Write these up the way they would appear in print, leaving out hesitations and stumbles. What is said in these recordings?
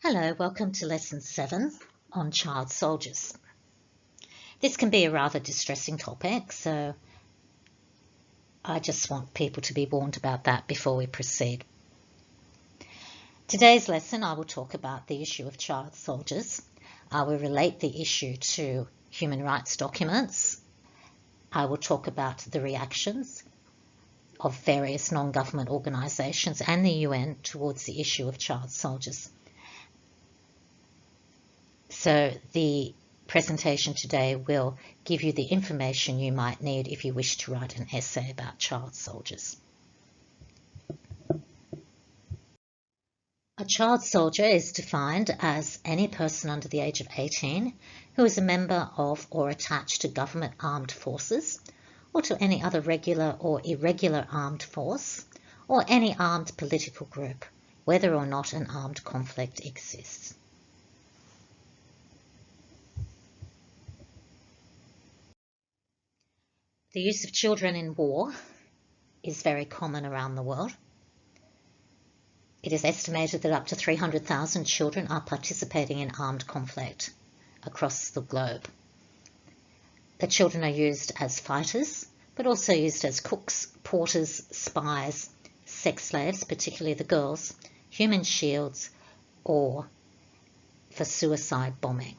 Hello, welcome to Lesson 7 on child soldiers. This can be a rather distressing topic, so I just want people to be warned about that before we proceed. Today's lesson I will talk about the issue of child soldiers. I will relate the issue to human rights documents. I will talk about the reactions of various non-government organisations and the UN towards the issue of child soldiers. So the presentation today will give you the information you might need if you wish to write an essay about child soldiers. A child soldier is defined as any person under the age of 18 who is a member of or attached to government armed forces or to any other regular or irregular armed force or any armed political group, whether or not an armed conflict exists. The use of children in war is very common around the world. It is estimated that up to 300,000 children are participating in armed conflict across the globe. The children are used as fighters, but also used as cooks, porters, spies, sex slaves, particularly the girls, human shields, or for suicide bombing.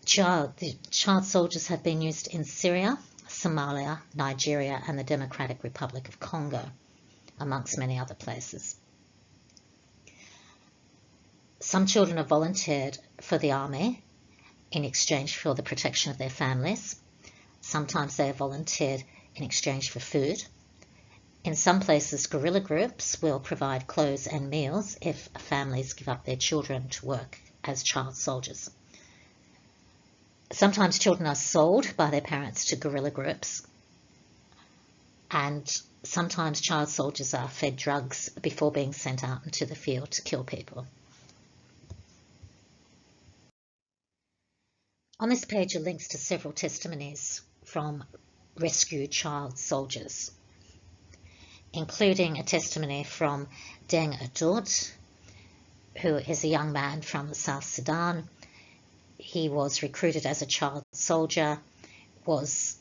Child soldiers have been used in Syria, Somalia, Nigeria, and the Democratic Republic of Congo, amongst many other places. Some children are volunteered for the army in exchange for the protection of their families. Sometimes they are volunteered in exchange for food. In some places, guerrilla groups will provide clothes and meals if families give up their children to work as child soldiers. Sometimes children are sold by their parents to guerrilla groups, and sometimes child soldiers are fed drugs before being sent out into the field to kill people. On this page are links to several testimonies from rescued child soldiers, including a testimony from Deng Adut, who is a young man from South Sudan. He was recruited as a child soldier, was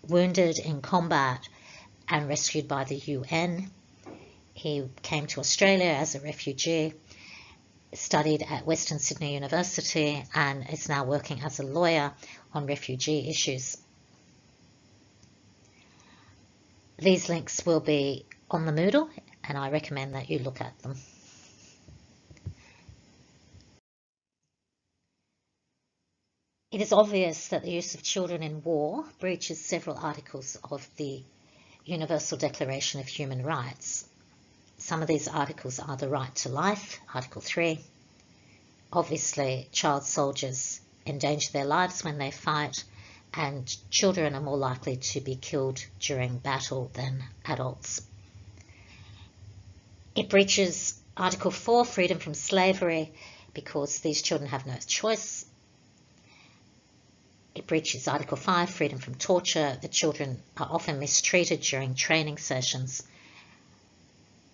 wounded in combat and rescued by the UN. He came to Australia as a refugee, studied at Western Sydney University, and is now working as a lawyer on refugee issues. These links will be on the Moodle, and I recommend that you look at them. It is obvious that the use of children in war breaches several articles of the Universal Declaration of Human Rights. Some of these articles are the right to life, Article 3. Obviously, child soldiers endanger their lives when they fight, and children are more likely to be killed during battle than adults. It breaches Article 4, freedom from slavery, because these children have no choice. It breaches Article 5, freedom from torture. The children are often mistreated during training sessions.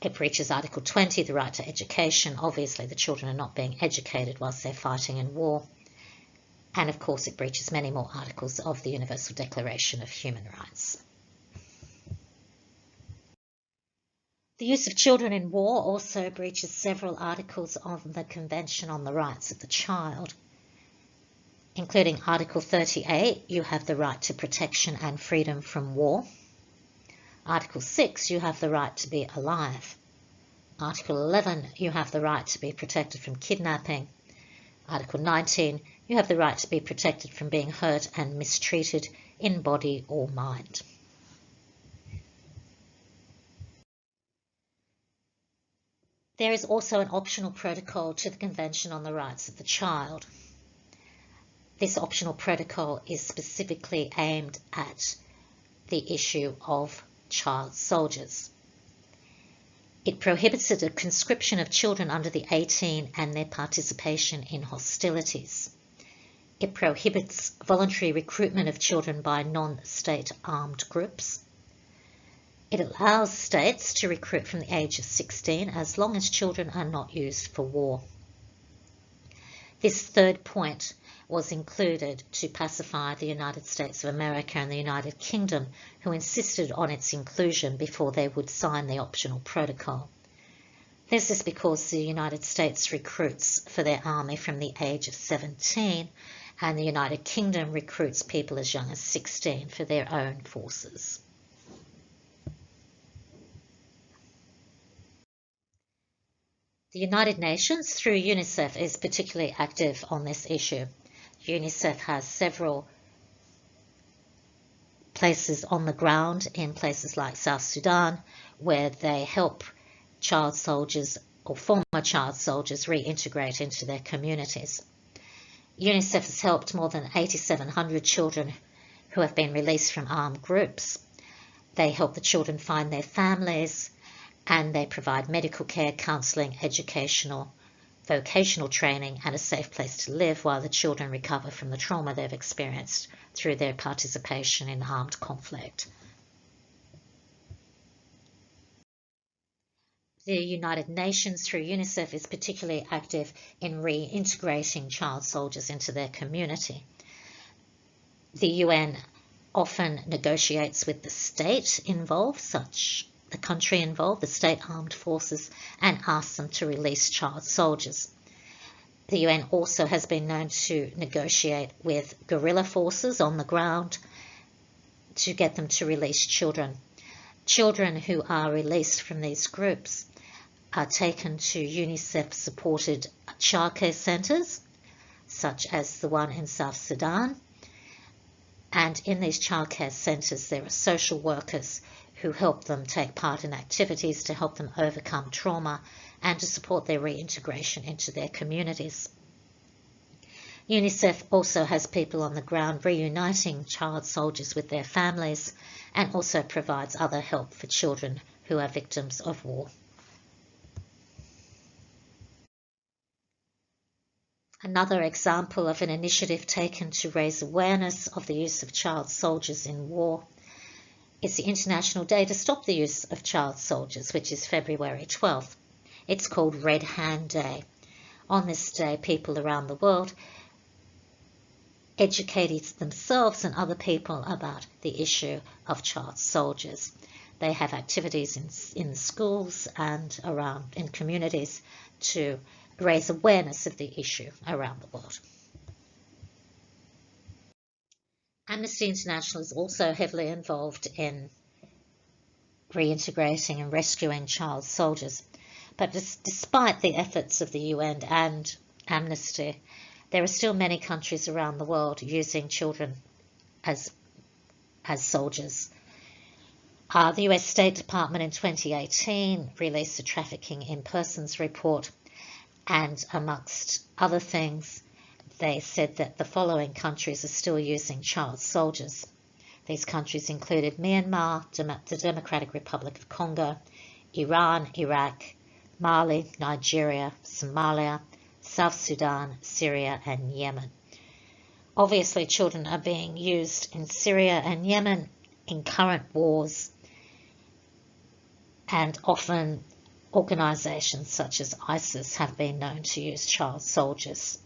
It breaches Article 20, the right to education. Obviously, the children are not being educated whilst they're fighting in war. And of course, it breaches many more articles of the Universal Declaration of Human Rights. The use of children in war also breaches several articles of the Convention on the Rights of the Child, including Article 38, you have the right to protection and freedom from war. Article 6, you have the right to be alive. Article 11, you have the right to be protected from kidnapping. Article 19, you have the right to be protected from being hurt and mistreated in body or mind. There is also an optional protocol to the Convention on the Rights of the Child. This optional protocol is specifically aimed at the issue of child soldiers. It prohibits the conscription of children under the 18 and their participation in hostilities. It prohibits voluntary recruitment of children by non-state armed groups. It allows states to recruit from the age of 16 as long as children are not used for war. This third point was included to pacify the United States of America and the United Kingdom, who insisted on its inclusion before they would sign the optional protocol. This is because the United States recruits for their army from the age of 17, and the United Kingdom recruits people as young as 16 for their own forces. The United Nations, through UNICEF, is particularly active on this issue. UNICEF has several places on the ground in places like South Sudan where they help child soldiers or former child soldiers reintegrate into their communities. UNICEF has helped more than 8,700 children who have been released from armed groups. They help the children find their families, and they provide medical care, counselling, educational, vocational training, and a safe place to live while the children recover from the trauma they've experienced through their participation in armed conflict. The United Nations, through UNICEF, is particularly active in reintegrating child soldiers into their community. The UN often negotiates with the state involved, the country involved, the state armed forces, and asks them to release child soldiers. The UN also has been known to negotiate with guerrilla forces on the ground to get them to release children. Children who are released from these groups are taken to UNICEF-supported childcare centres, such as the one in South Sudan. And in these childcare centres, there are social workers who help them take part in activities to help them overcome trauma and to support their reintegration into their communities. UNICEF also has people on the ground reuniting child soldiers with their families, and also provides other help for children who are victims of war. Another example of an initiative taken to raise awareness of the use of child soldiers in war is the International Day to Stop the Use of Child Soldiers, which is February 12th. It's called Red Hand Day. On this day, people around the world educated themselves and other people about the issue of child soldiers. They have activities in schools and around in communities to raise awareness of the issue around the world. Amnesty International is also heavily involved in reintegrating and rescuing child soldiers. But despite the efforts of the UN and Amnesty, there are still many countries around the world using children as soldiers. The US State Department in 2018 released a Trafficking in Persons report, and amongst other things, they said that the following countries are still using child soldiers. These countries included Myanmar, the Democratic Republic of Congo, Iran, Iraq, Mali, Nigeria, Somalia, South Sudan, Syria, and Yemen. Obviously, children are being used in Syria and Yemen in current wars, and often organisations such as ISIS have been known to use child soldiers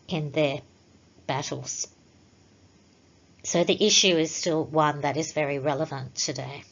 in their battles. So the issue is still one that is very relevant today.